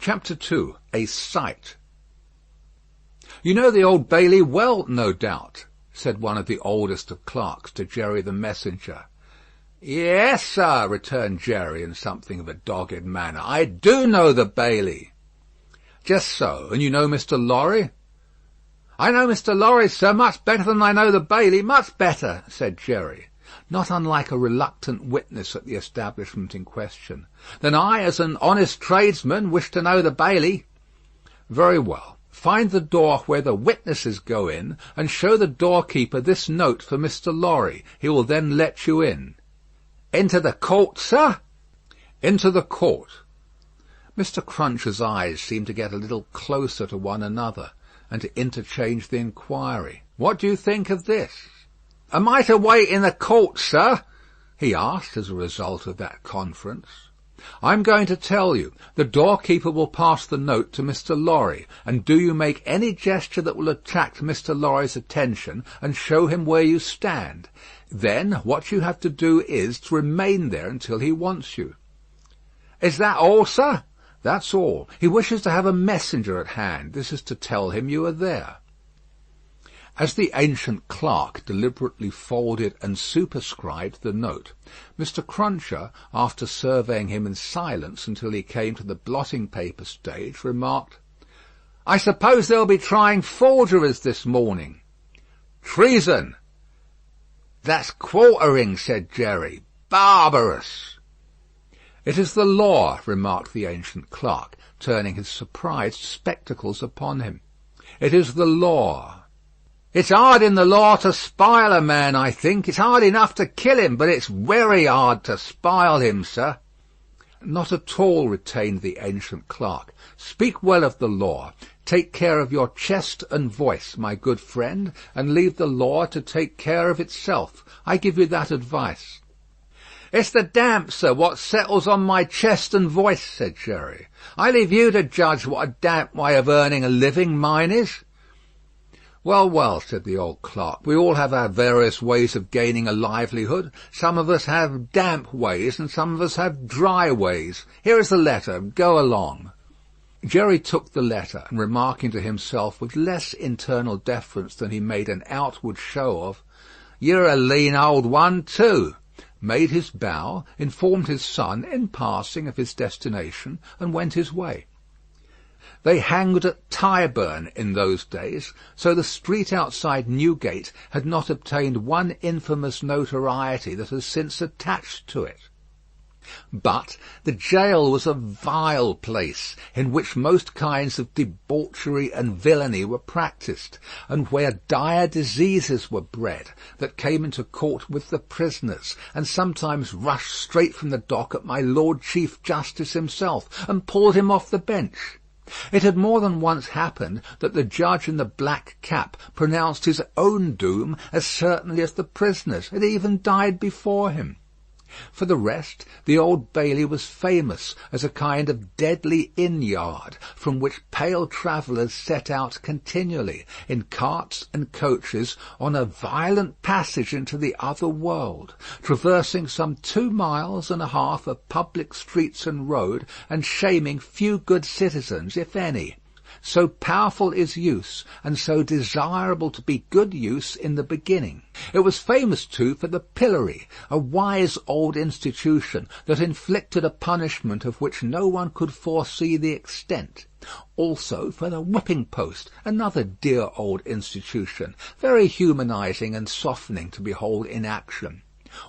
Chapter 2. A Sight. "You know the Old Bailey well, no doubt," said one of the oldest of clerks to Jerry the messenger. "Yes, sir," returned Jerry in something of a dogged manner. "I do know the Bailey." "Just so. And you know Mr. Lorry?" "I know Mr. Lorry, sir, much better than I know the Bailey, much better," said Jerry, not unlike a reluctant witness at the establishment in question. "Then I, as an honest tradesman, wish to know the Bailey." "Very well. Find the door where the witnesses go in, and show the doorkeeper this note for Mr. Lorry. He will then let you in." "Into the court, sir?" "Into the court." Mr. Cruncher's eyes seemed to get a little closer to one another, and to interchange the inquiry. "What do you think of this?" "Am I to wait in the court, sir?" he asked as a result of that conference. "I'm going to tell you. The doorkeeper will pass the note to Mr. Lorry, and do you make any gesture that will attract Mr. Lorry's attention, and show him where you stand. Then what you have to do is to remain there until he wants you." "Is that all, sir?" "That's all. He wishes to have a messenger at hand. This is to tell him you are there." As the ancient clerk deliberately folded and superscribed the note, Mr. Cruncher, after surveying him in silence until he came to the blotting paper stage, remarked, "I suppose they'll be trying forgeries this morning." "Treason." "That's quartering," said Jerry. "Barbarous." "It is the law," remarked the ancient clerk, turning his surprised spectacles upon him. "It is the law." "It's hard in the law to spile a man, I think. It's hard enough to kill him, but it's very hard to spile him, sir." "Not at all," retained the ancient clerk. "Speak well of the law. Take care of your chest and voice, my good friend, and leave the law to take care of itself. I give you that advice." "It's the damp, sir, what settles on my chest and voice," said Jerry. "I leave you to judge what a damp way of earning a living mine is." "Well, well," said the old clerk, "we all have our various ways of gaining a livelihood. Some of us have damp ways, and some of us have dry ways. Here is the letter. Go along." Jerry took the letter, and remarking to himself with less internal deference than he made an outward show of, "You're a lean old one, too," made his bow, informed his son, in passing, of his destination, and went his way. They hanged at Tyburn in those days, so the street outside Newgate had not obtained one infamous notoriety that has since attached to it. But the jail was a vile place, in which most kinds of debauchery and villainy were practised, and where dire diseases were bred, that came into court with the prisoners, and sometimes rushed straight from the dock at my Lord Chief Justice himself, and pulled him off the bench. It had more than once happened that the judge in the black cap pronounced his own doom as certainly as the prisoner's, and even died before him. For the rest, the Old Bailey was famous as a kind of deadly inn-yard, from which pale travellers set out continually, in carts and coaches, on a violent passage into the other world, traversing some 2 miles and a half of public streets and road, and shaming few good citizens, if any. So powerful is use, and so desirable to be good use in the beginning. It was famous, too, for the pillory, a wise old institution that inflicted a punishment of which no one could foresee the extent. Also for the whipping post, another dear old institution, very humanizing and softening to behold in action.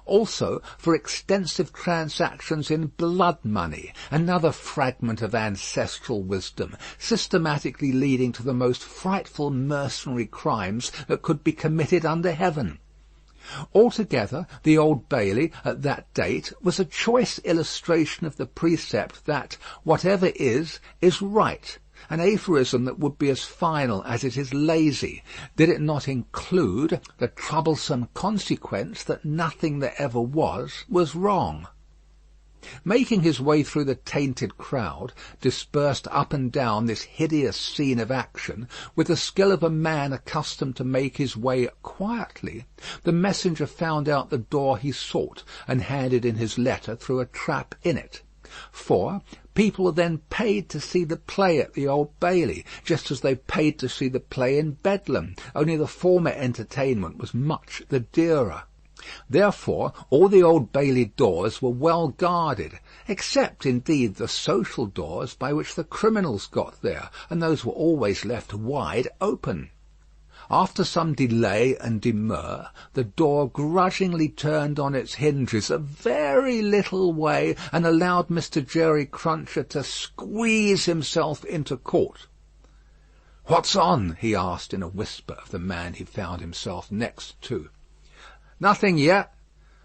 Also for extensive transactions in blood money, another fragment of ancestral wisdom, systematically leading to the most frightful mercenary crimes that could be committed under heaven. Altogether, the Old Bailey, at that date, was a choice illustration of the precept that whatever is right, an aphorism that would be as final as it is lazy, did it not include the troublesome consequence that nothing that ever was wrong. Making his way through the tainted crowd, dispersed up and down this hideous scene of action, with the skill of a man accustomed to make his way quietly, the messenger found out the door he sought, and handed in his letter through a trap in it. For people then paid to see the play at the Old Bailey, just as they paid to see the play in Bedlam, only the former entertainment was much the dearer. Therefore all the Old Bailey doors were well guarded, except indeed the social doors by which the criminals got there, and those were always left wide open. After some delay and demur, the door grudgingly turned on its hinges a very little way, and allowed Mr. Jerry Cruncher to squeeze himself into court. "What's on?" he asked in a whisper of the man he found himself next to. "Nothing yet.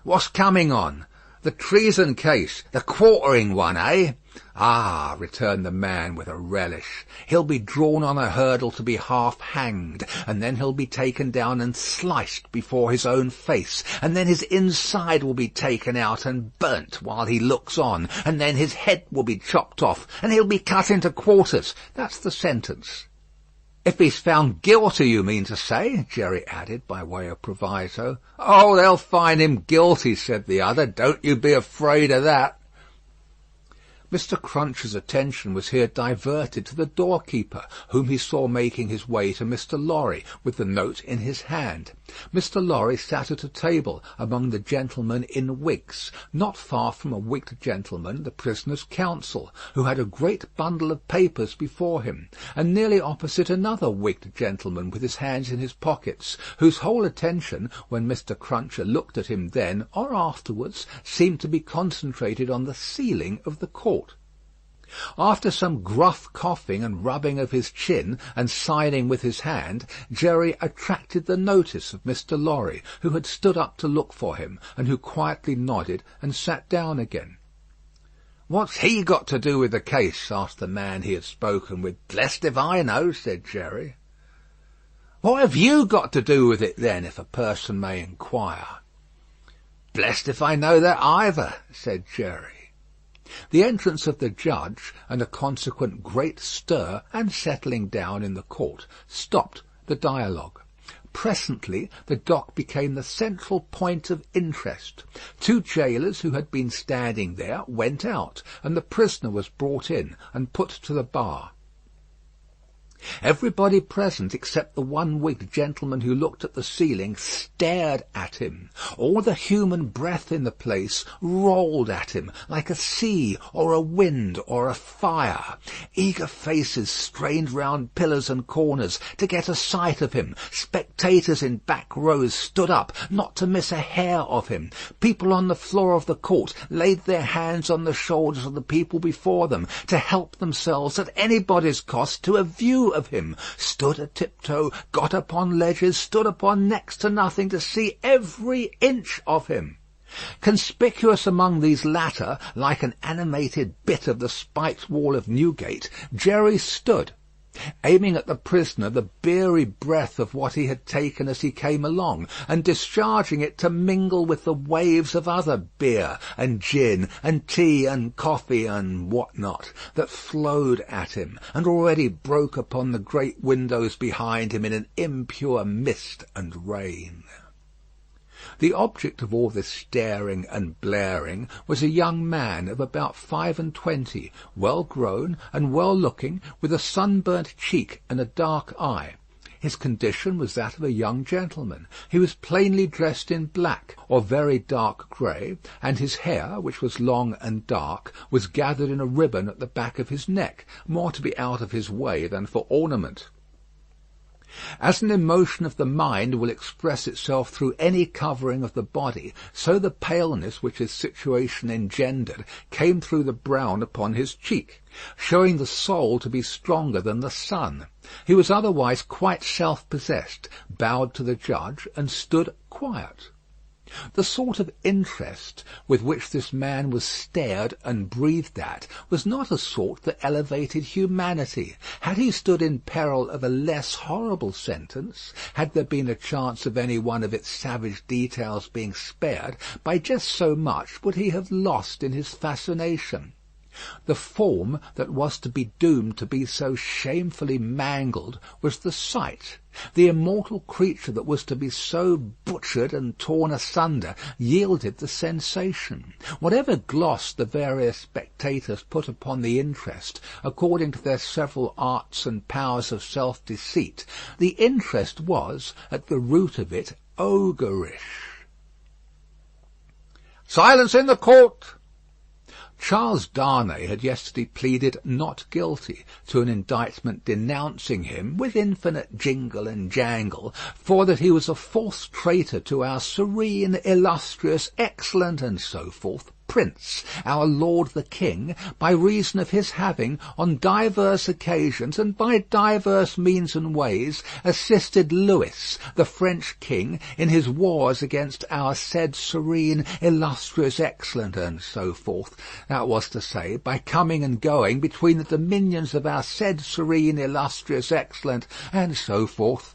What's coming on? The treason case, the quartering one, eh?" "Ah," returned the man with a relish. "He'll be drawn on a hurdle to be half hanged, and then he'll be taken down and sliced before his own face, and then his inside will be taken out and burnt while he looks on, and then his head will be chopped off, and he'll be cut into quarters. That's the sentence." "If he's found guilty, you mean to say?" Jerry added by way of proviso. "Oh, they'll find him guilty," said the other. "Don't you be afraid of that." Mr. Cruncher's attention was here diverted to the doorkeeper, whom he saw making his way to Mr. Lorry, with the note in his hand. Mr. Lorry sat at a table among the gentlemen in wigs, not far from a wigged gentleman, the prisoner's counsel, who had a great bundle of papers before him, and nearly opposite another wigged gentleman with his hands in his pockets, whose whole attention, when Mr. Cruncher looked at him then or afterwards, seemed to be concentrated on the ceiling of the court. After some gruff coughing and rubbing of his chin and signing with his hand, Jerry attracted the notice of Mr. Lorry, who had stood up to look for him, and who quietly nodded and sat down again. "What's he got to do with the case?" asked the man he had spoken with. "Blest if I know," said Jerry. "What have you got to do with it, then, if a person may inquire?" "Blest if I know that either," said Jerry. The entrance of the judge, and a consequent great stir and settling down in the court, stopped the dialogue. Presently the dock became the central point of interest. Two jailers who had been standing there went out, and the prisoner was brought in and put to the bar. Everybody present, except the one wigged gentleman who looked at the ceiling, stared at him. All the human breath in the place rolled at him, like a sea or a wind or a fire. Eager faces strained round pillars and corners to get a sight of him. Spectators in back rows stood up, not to miss a hair of him. People on the floor of the court laid their hands on the shoulders of the people before them, to help themselves at anybody's cost to a view of him, stood a tiptoe, got upon ledges, stood upon next to nothing to see every inch of him. Conspicuous among these latter, like an animated bit of the spiked wall of Newgate, Jerry stood, aiming at the prisoner the beery breath of what he had taken as he came along, and discharging it to mingle with the waves of other beer and gin and tea and coffee and what not, that flowed at him, and already broke upon the great windows behind him in an impure mist and rain. The object of all this staring and blaring was a young man of about 25, well grown and well looking, with a sunburnt cheek and a dark eye. His condition was that of a young gentleman. He was plainly dressed in black, or very dark grey, and his hair, which was long and dark, was gathered in a ribbon at the back of his neck, more to be out of his way than for ornament. As an emotion of the mind will express itself through any covering of the body, so the paleness which his situation engendered came through the brown upon his cheek, showing the soul to be stronger than the sun. He was otherwise quite self-possessed, bowed to the judge, and stood quiet. The sort of interest with which this man was stared and breathed at was not a sort that elevated humanity. Had he stood in peril of a less horrible sentence, had there been a chance of any one of its savage details being spared, by just so much would he have lost in his fascination. The form that was to be doomed to be so shamefully mangled was the sight. The immortal creature that was to be so butchered and torn asunder yielded the sensation. Whatever gloss the various spectators put upon the interest, according to their several arts and powers of self-deceit, the interest was, at the root of it, ogreish. "Silence in the court!" Charles Darnay had yesterday pleaded not guilty to an indictment denouncing him, with infinite jingle and jangle, for that he was a false traitor to our serene, illustrious, excellent, and so forth, Prince, our Lord the King, by reason of his having, on divers occasions and by divers means and ways, assisted Louis, the French King, in his wars against our said serene, illustrious, excellent, and so forth. That was to say, by coming and going between the dominions of our said serene, illustrious, excellent, and so forth,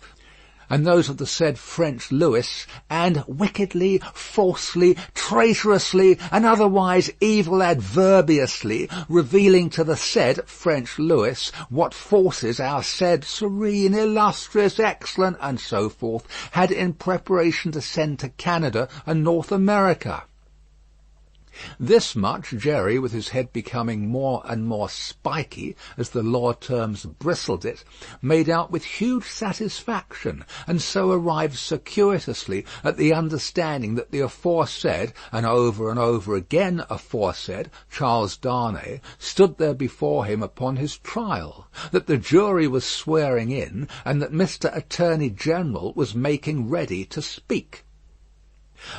and those of the said French Louis, and wickedly, falsely, traitorously, and otherwise evil adverbiously revealing to the said French Louis what forces our said serene, illustrious, excellent, and so forth, had in preparation to send to Canada and North America. This much Jerry, with his head becoming more and more spiky as the law terms bristled it, made out with huge satisfaction, and so arrived circuitously at the understanding that the aforesaid, and over again aforesaid, Charles Darnay stood there before him upon his trial, that the jury was swearing in, and that Mr. Attorney General was making ready to speak.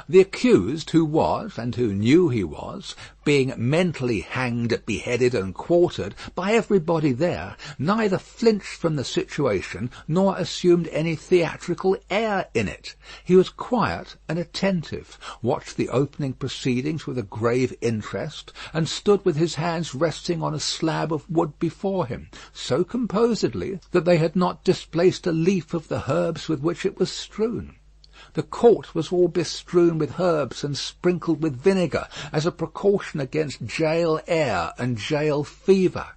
The accused, who was, and who knew he was, being mentally hanged, beheaded, and quartered by everybody there, neither flinched from the situation nor assumed any theatrical air in it. He was quiet and attentive, watched the opening proceedings with a grave interest, and stood with his hands resting on a slab of wood before him, so composedly that they had not displaced a leaf of the herbs with which it was strewn. The court was all bestrewn with herbs and sprinkled with vinegar, as a precaution against jail air and jail fever.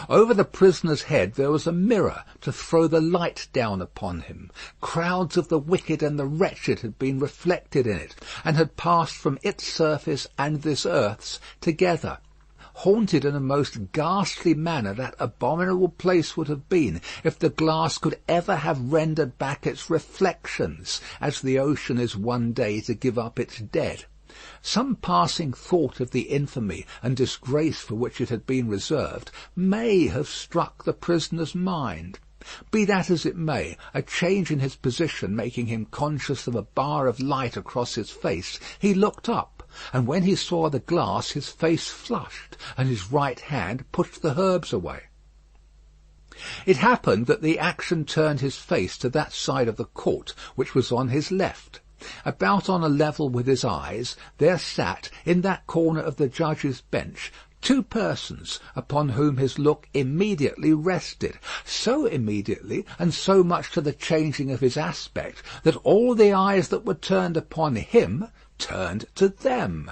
Over the prisoner's head there was a mirror to throw the light down upon him. Crowds of the wicked and the wretched had been reflected in it, and had passed from its surface and this earth's together. Haunted in a most ghastly manner that abominable place would have been if the glass could ever have rendered back its reflections, as the ocean is one day to give up its dead. Some passing thought of the infamy and disgrace for which it had been reserved may have struck the prisoner's mind. Be that as it may, a change in his position making him conscious of a bar of light across his face, he looked up, and when he saw the glass his face flushed, and his right hand pushed the herbs away. It happened that the action turned his face to that side of the court which was on his left. About on a level with his eyes there sat, in that corner of the judge's bench, two persons upon whom his look immediately rested, so immediately and so much to the changing of his aspect that all the eyes that were turned upon him turned to them.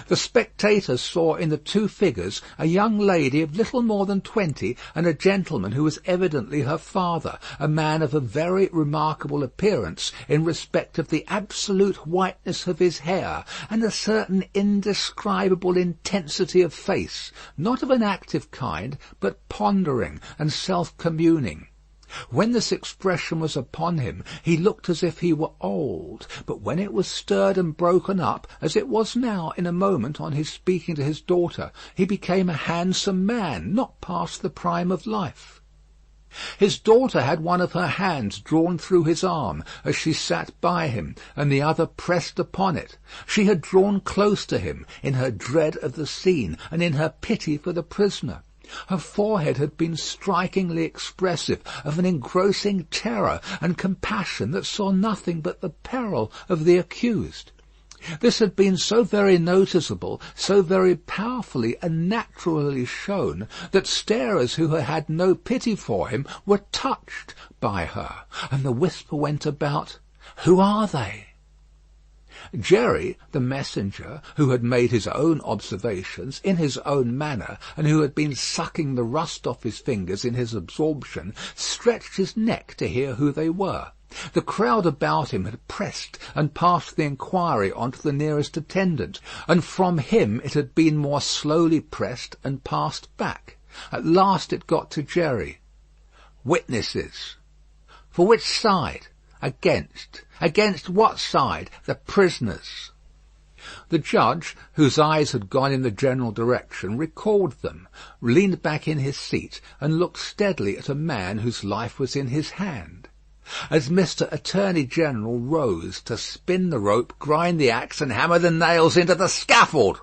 The spectators saw in the two figures a young lady of little more than 20, and a gentleman who was evidently her father, a man of a very remarkable appearance in respect of the absolute whiteness of his hair, and a certain indescribable intensity of face, not of an active kind, but pondering and self-communing. When this expression was upon him, he looked as if he were old, but when it was stirred and broken up, as it was now in a moment on his speaking to his daughter, he became a handsome man, not past the prime of life. His daughter had one of her hands drawn through his arm as she sat by him, and the other pressed upon it. She had drawn close to him in her dread of the scene and in her pity for the prisoner. Her forehead had been strikingly expressive of an engrossing terror and compassion that saw nothing but the peril of the accused. This had been so very noticeable, so very powerfully and naturally shown, that starers who had had no pity for him were touched by her, and the whisper went about, "Who are they?" Jerry, the messenger, who had made his own observations in his own manner, and who had been sucking the rust off his fingers in his absorption, stretched his neck to hear who they were. The crowd about him had pressed and passed the inquiry on to the nearest attendant, and from him it had been more slowly pressed and passed back. At last it got to Jerry. Witnesses. For which side? Against. Against what side? The prisoners. The judge, whose eyes had gone in the general direction, recalled them, leaned back in his seat, and looked steadily at a man whose life was in his hand. As Mr. Attorney General rose to spin the rope, grind the axe, and hammer the nails into the scaffold.